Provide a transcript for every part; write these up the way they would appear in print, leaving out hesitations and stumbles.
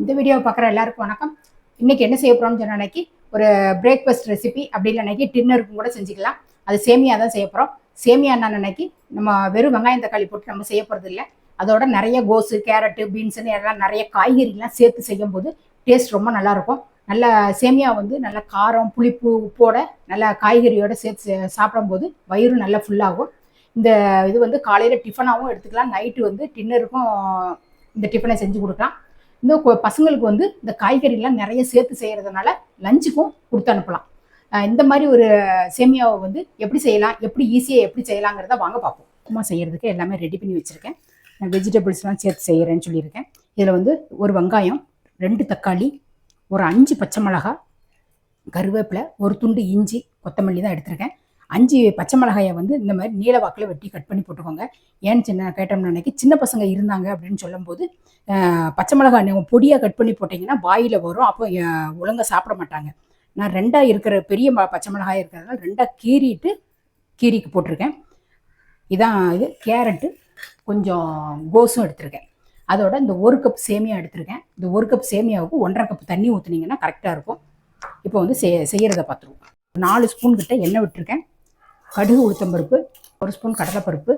இந்த வீடியோவை பார்க்குற எல்லாருக்கும் வணக்கம். இன்னைக்கு என்ன செய்ய போகிறோம்னு சொன்ன அன்னைக்கு ஒரு பிரேக்ஃபாஸ்ட் ரெசிபி அப்படி இல்லை அன்னைக்கு டின்னருக்கும் கூட செஞ்சுக்கலாம். அது சேமியா தான் செய்ய போகிறோம். சேமியா நான் அன்னைக்கு நம்ம வெறும் வெங்காயம் தக்காளி போட்டு நம்ம செய்ய போகிறது இல்லை. அதோட நிறைய கோஸு கேரட்டு பீன்ஸுன்னு எல்லாம் நிறைய காய்கறிலாம் சேர்த்து செய்யும் போது டேஸ்ட் ரொம்ப நல்லாயிருக்கும். நல்ல சேமியா வந்து நல்ல காரம் புளிப்பு உப்போட நல்ல காய்கறியோட சேர்த்து சாப்பிடும்போது வயிறு நல்லா ஃபுல்லாகும். இந்த இது வந்து காலையில் டிஃபனாகவும் எடுத்துக்கலாம், நைட்டு வந்து டின்னருக்கும் இந்த டிஃபனை செஞ்சு கொடுக்கலாம். இந்த பசங்களுக்கு வந்து இந்த காய்கறிலாம் நிறைய சேர்த்து செய்கிறதுனால லஞ்சுக்கும் கொடுத்து அனுப்பலாம். இந்த மாதிரி ஒரு சேமியாவை வந்து எப்படி செய்யலாம், எப்படி ஈஸியாக எப்படி செய்யலாங்கிறத வாங்க பார்ப்போம். உப்புமா செய்கிறதுக்கு எல்லாமே ரெடி பண்ணி வச்சுருக்கேன். நான் வெஜிடபிள்ஸ்லாம் சேர்த்து செய்கிறேன்னு சொல்லியிருக்கேன். இதில் வந்து ஒரு வெங்காயம், 2 தக்காளி, ஒரு 5 பச்சை மிளகாய், கருவேப்பிலை, ஒரு துண்டு இஞ்சி, கொத்தமல்லி தான் எடுத்திருக்கேன். 5 பச்சை மிளகாயை வந்து இந்த மாதிரி நீல வாக்கில் வெட்டி கட் பண்ணி போட்டுக்கோங்க. ஏன்னு கேட்டோம்னா அன்னைக்கு சின்ன பசங்க இருந்தாங்க அப்படின்னு சொல்லும்போது பச்சை மிளகாய் நீங்கள் பொடியாக கட் பண்ணி போட்டிங்கன்னா வாயில் வரும், அப்போ ஒழுங்காக சாப்பிட மாட்டாங்க. நான் 2 இருக்கிற பெரிய பச்சை மிளகாய் இருக்கிறதுனால 2 கீரிக்கு போட்டிருக்கேன். இதான் இது கேரட்டு, கொஞ்சம் கோஸும் எடுத்திருக்கேன். அதோட இந்த 1 கப் சேமியா எடுத்திருக்கேன். இந்த 1 கப் சேமியாவுக்கு 1.5 கப் தண்ணி ஊற்றுனீங்கன்னா கரெக்டாக இருக்கும். இப்போ வந்து செய்கிறத பார்த்துருவோம். 4 ஸ்பூன் கிட்ட எண்ணெய் விட்டுருக்கேன். கடுகு உளுத்தம்பருப்பு, 1 ஸ்பூன் கடலைப்பருப்பு,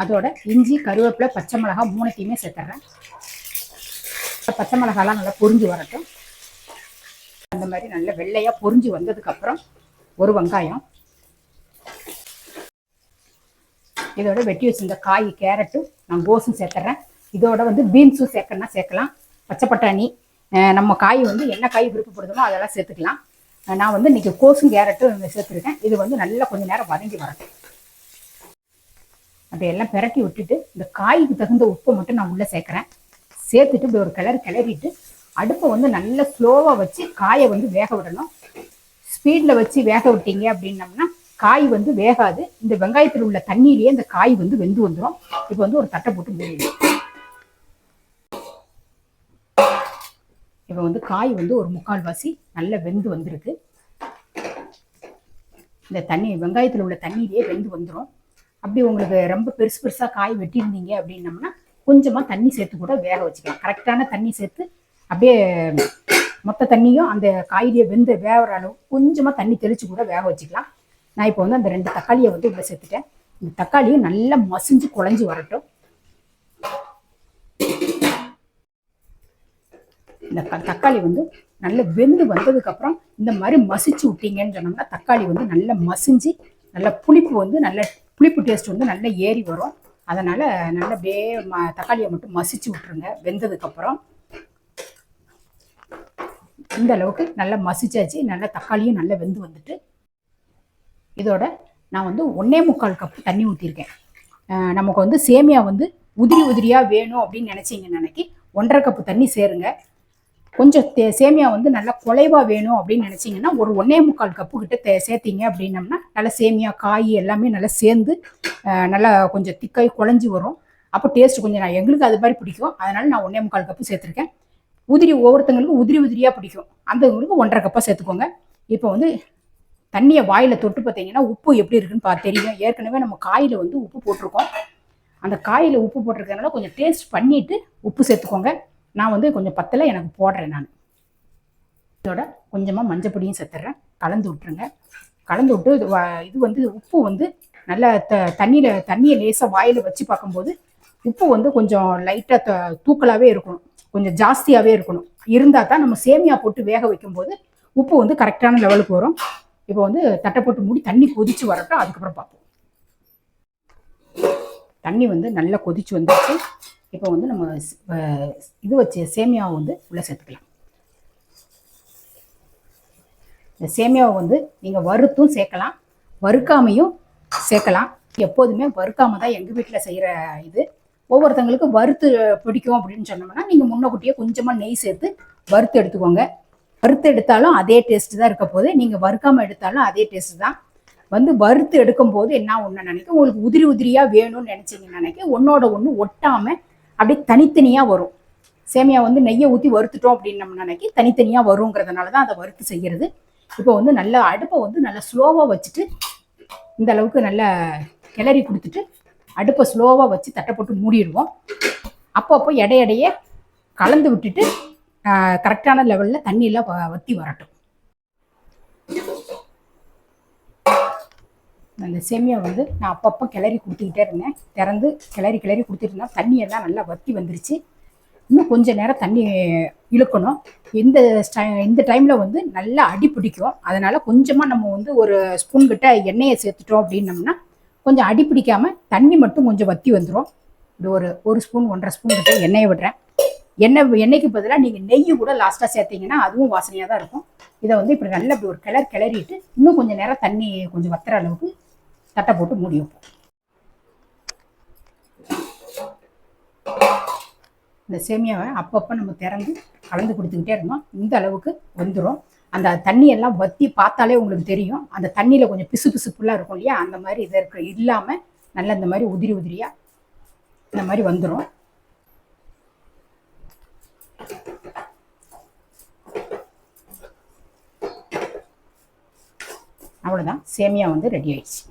அதோட இஞ்சி கருவேப்பிலை பச்சை மிளகாய் 3த்தையுமே சேர்த்துறேன். பச்சை மிளகாலாம் நல்லா பொரிஞ்சு வரட்டும். அந்த மாதிரி நல்லா வெள்ளையாக பொரிஞ்சு வந்ததுக்கப்புறம் ஒரு வெங்காயம், இதோட வெட்டி வச்சிருந்த காய் கேரட்டும் நான் கோஸும் சேர்த்துறேன். இதோட வந்து பீன்ஸும் சேர்க்கணும்னா சேர்க்கலாம். பச்சை பட்டாணி, நம்ம காய் வந்து என்ன காய் விருப்பப்படுதமோ அதெல்லாம் சேர்த்துக்கலாம். நான் வந்து இன்றைக்கி கோஸும் கேரட்டும் சேர்த்துருக்கேன். இது வந்து நல்லா கொஞ்சம் நேரம் வதங்கி வரட்டும். அதையெல்லாம் பிரட்டி விட்டுட்டு இந்த காய்க்கு தகுந்த உப்பை மட்டும் நான் உள்ளே சேர்க்குறேன். சேர்த்துட்டு இப்படி ஒரு கிளறிட்டு அடுப்பை வந்து நல்லா ஸ்லோவாக வச்சு காயை வந்து வேக விடணும். ஸ்பீடில் வச்சு வேக விட்டீங்க அப்படின்னம்னா காய் வந்து வேகாது. இந்த வெங்காயத்தில் உள்ள தண்ணியிலேயே இந்த காய் வந்து வெந்து வந்துடும். இப்போ வந்து ஒரு தட்டை போட்டு மூடிடும். இப்போ வந்து காய் வந்து ஒரு 3/4 வாசி நல்லா வெந்து வந்திருக்கு. இந்த தண்ணி வெங்காயத்தில் உள்ள தண்ணியிலேயே வெந்து வந்துடும். அப்படி உங்களுக்கு ரொம்ப பெருசாக காய் வெட்டியிருந்தீங்க அப்படின்னம்னா கொஞ்சமாக தண்ணி சேர்த்து கூட வேக வச்சுக்கலாம். கரெக்டான தண்ணி சேர்த்து அப்படியே மொத்த தண்ணியும் அந்த காயிலேயே வெந்து வேகிற அளவு கொஞ்சமாக தண்ணி தெளித்து கூட வேக வச்சுக்கலாம். நான் இப்போ வந்து அந்த 2 தக்காளியை வந்து உள்ளே சேர்த்துட்டேன். இந்த தக்காளியும் நல்லா மசிஞ்சு குழஞ்சி வரட்டும். இந்த தக்காளி வந்து நல்லா வெந்து வந்ததுக்கப்புறம் இந்த மாதிரி மசிச்சு விட்டீங்கன்னு சொன்னோம்னா தக்காளி வந்து நல்லா மசிஞ்சு நல்லா புளிப்பு வந்து நல்ல புளிப்பு டேஸ்ட் வந்து நல்லா ஏறி வரும். அதனால் நல்லா தக்காளியை மட்டும் மசிச்சு விட்டுருங்க. வெந்ததுக்கப்புறம் இந்த அளவுக்கு நல்லா மசிச்சாச்சு. நல்லா தக்காளியும் நல்லா வெந்து வந்துட்டு இதோட நான் வந்து 1.25 கப்பு தண்ணி ஊற்றிருக்கேன். நமக்கு வந்து சேமியா வந்து உதிரியாக வேணும் அப்படின்னு நினச்சிங்கன்னு அன்னைக்கு 1.5 கப்பு தண்ணி சேருங்க. கொஞ்சம் சேமியா வந்து நல்லா குலைவாக வேணும் அப்படின்னு நினச்சிங்கன்னா ஒரு 1.25 கப்பு கிட்ட சேர்த்திங்க அப்படின்னம்னா நல்லா சேமியா காய் எல்லாமே நல்லா சேர்ந்து நல்லா கொஞ்சம் திக்காய் குழஞ்சி வரும். அப்போ டேஸ்ட் கொஞ்சம் எங்களுக்கு அது மாதிரி பிடிக்கும். அதனால நான் 1.25 கப்பு சேர்த்துருக்கேன். ஒவ்வொருத்தங்களுக்கு உதிரியாக பிடிக்கும். அந்தவங்களுக்கு 1.5 கப்பாக சேர்த்துக்கோங்க. இப்போ வந்து தண்ணியை வாயில் தொட்டு பார்த்தீங்கன்னா உப்பு எப்படி இருக்குன்னு தெரியும். ஏற்கனவே நம்ம காயில் வந்து உப்பு போட்டிருக்கோம். அந்த காயில் உப்பு போட்டிருக்கனால கொஞ்சம் டேஸ்ட் பண்ணிவிட்டு உப்பு சேர்த்துக்கோங்க. நான் வந்து கொஞ்சம் பத்தலை எனக்கு போடுறேன். நான் இதோட கொஞ்சமாக மஞ்சள் பொடியும் சேர்த்துறேன். கலந்து விட்டுருங்க. கலந்து விட்டு இது வந்து உப்பு வந்து நல்லா தண்ணியை லேசாக வாயில் வச்சு பார்க்கும்போது உப்பு வந்து கொஞ்சம் லைட்டாக தூக்கலாகவே இருக்கணும், கொஞ்சம் ஜாஸ்தியாகவே இருக்கணும். இருந்தால் தான் நம்ம சேமியா போட்டு வேக வைக்கும்போது உப்பு வந்து கரெக்டான லெவலுக்கு வரும். இப்போ வந்து தட்டை போட்டு மூடி தண்ணி கொதிச்சு வரட்டும். அதுக்கப்புறம் பார்ப்போம். தண்ணி வந்து நல்லா கொதிச்சு வந்துடுச்சு. இப்போ வந்து நம்ம இது வச்சு சேமியாவை வந்து உள்ளே சேர்த்துக்கலாம். இந்த சேமியாவை வந்து நீங்கள் வறுத்தும் சேர்க்கலாம், வறுக்காமையும் சேர்க்கலாம். எப்போதுமே வறுக்காமல் தான் எங்கள் வீட்டில் செய்கிற இது. ஒவ்வொருத்தங்களுக்கு வறுத்து பிடிக்கும் அப்படின்னு சொன்னோம்னா நீங்கள் முன்னக்கூட்டியே கொஞ்சமாக நெய் சேர்த்து வறுத்து எடுத்துக்கோங்க. வறுத்து எடுத்தாலும் அதே டேஸ்ட்டு தான் இருக்க போது. நீங்கள் வறுக்காமல் எடுத்தாலும் அதே டேஸ்ட்டு தான். வந்து வறுத்து எடுக்கும்போது என்ன ஒன்று நினைக்க உங்களுக்கு உதிரியாக வேணும்னு நினச்சிங்கன்னு நினைக்க ஒன்றோட ஒன்று ஒட்டாமல் அப்படியே தனித்தனியாக வரும். சேமியா வந்து நெய்யை ஊற்றி வறுத்துட்டோம் அப்படின்னு நம்ம நினைக்கி தனித்தனியாக வருங்கிறதுனால தான் அதை வறுத்து செய்கிறது. இப்போ வந்து நல்லா அடுப்பை வந்து நல்லா ஸ்லோவாக வச்சுட்டு இந்த அளவுக்கு நல்லா கிளறி கொடுத்துட்டு அடுப்பை ஸ்லோவாக வச்சு தட்டை போட்டு மூடிடுவோம். அப்பப்போ இடையிடையே கலந்து விட்டுட்டு கரெக்டான லெவலில் தண்ணியெல்லாம் வற்றி வரட்டும். அந்த சேமியா வந்து நான் அப்பப்போ கிளறி கொடுத்துக்கிட்டே இருந்தேன். திறந்து கிளறி கொடுத்துட்டு இருந்தேன். தண்ணியெல்லாம் நல்லா வற்றி வந்துருச்சு. இன்னும் கொஞ்சம் நேரம் தண்ணி இழுக்கணும். இந்த டைமில் வந்து நல்லா அடி பிடிக்கும். அதனால் கொஞ்சமாக நம்ம வந்து ஒரு ஸ்பூன் கிட்ட எண்ணெயை சேர்த்துட்டோம் அப்படின்னம்னா கொஞ்சம் அடி பிடிக்காமல் தண்ணி மட்டும் கொஞ்சம் வற்றி வந்துடும். இது ஒரு ஸ்பூன் 1.5 ஸ்பூன் கிட்ட எண்ணெயை விடுறேன். எண்ணெய்க்கு பதிலாக நீங்கள் நெய் கூட லாஸ்ட்டாக சேர்த்தீங்கன்னா அதுவும் வாசனையாக தான் இருக்கும். இதை வந்து இப்படி நல்லா இப்படி ஒரு கிளறிட்டு இன்னும் கொஞ்சம் நேரம் தண்ணி கொஞ்சம் வத்துற அளவுக்கு தட்டை போட்டு மூடி வைப்போம். இந்த சேமியாவை அப்பப்போ நம்ம திறந்து கலந்து கொடுத்துக்கிட்டே இருந்தோம். இந்த அளவுக்கு வந்துடும். அந்த தண்ணியெல்லாம் வற்றி பார்த்தாலே உங்களுக்கு தெரியும். அந்த தண்ணியில் கொஞ்சம் பிசுப்புலாம் இருக்கும் இல்லையா, அந்த மாதிரி இதை இல்லாமல் நல்லா இந்த மாதிரி உதிரியாக இந்த மாதிரி வந்துடும். அவ்வளோதான், சேமியா வந்து ரெடி ஆயிடுச்சு.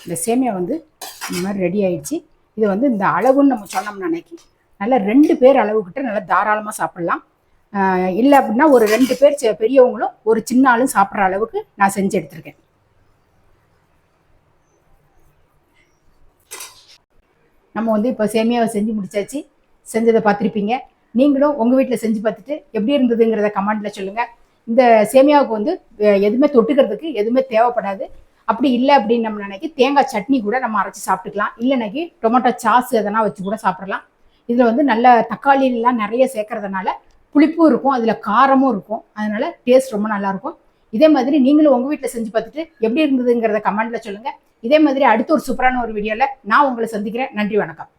இந்த சேமியா வந்து இந்த மாதிரி ரெடி ஆயிடுச்சு. இது வந்து இந்த அளவுன்னு நம்ம சொன்னோம்னா அன்னைக்கு நல்லா 2 பேர் அளவுக்கிட்ட நல்லா தாராளமாக சாப்பிட்லாம். இல்லை அப்படின்னா ஒரு 2 பேர் பெரியவங்களும் ஒரு சின்ன ஆளும் சாப்பிட்ற அளவுக்கு நான் செஞ்சு எடுத்திருக்கேன். நம்ம வந்து இப்போ சேமியாவை செஞ்சு முடிச்சாச்சு. செஞ்சதை பார்த்துருப்பீங்க. நீங்களும் உங்கள் வீட்டில் செஞ்சு பார்த்துட்டு எப்படி இருந்ததுங்கிறத கமெண்ட்டில் சொல்லுங்கள். இந்த சேமியாவுக்கு வந்து எதுவுமே தொட்டுக்கிறதுக்கு எதுவுமே தேவைப்படாது. அப்படி இல்லை அப்படின்னு நம்ம நினைக்கி தேங்காய் சட்னி கூட நம்ம அரைச்சி சாப்பிட்டுக்கலாம். இல்லைனாக்கி டொமேட்டோ சாஸ் எதனா வச்சு கூட சாப்பிட்றலாம். இதில் வந்து நல்ல தக்காளிலாம் நிறைய சேர்க்கறதுனால புளிப்பும் இருக்கும், அதில் காரமும் இருக்கும். அதனால டேஸ்ட் ரொம்ப நல்லாயிருக்கும். இதே மாதிரி நீங்களும் உங்கள் வீட்டில் செஞ்சு பார்த்துட்டு எப்படி இருந்ததுங்கிறத கமெண்ட்டில் சொல்லுங்கள். இதே மாதிரி அடுத்த ஒரு சூப்பரான ஒரு வீடியோவில் நான் உங்களை சந்திக்கிறேன். நன்றி, வணக்கம்.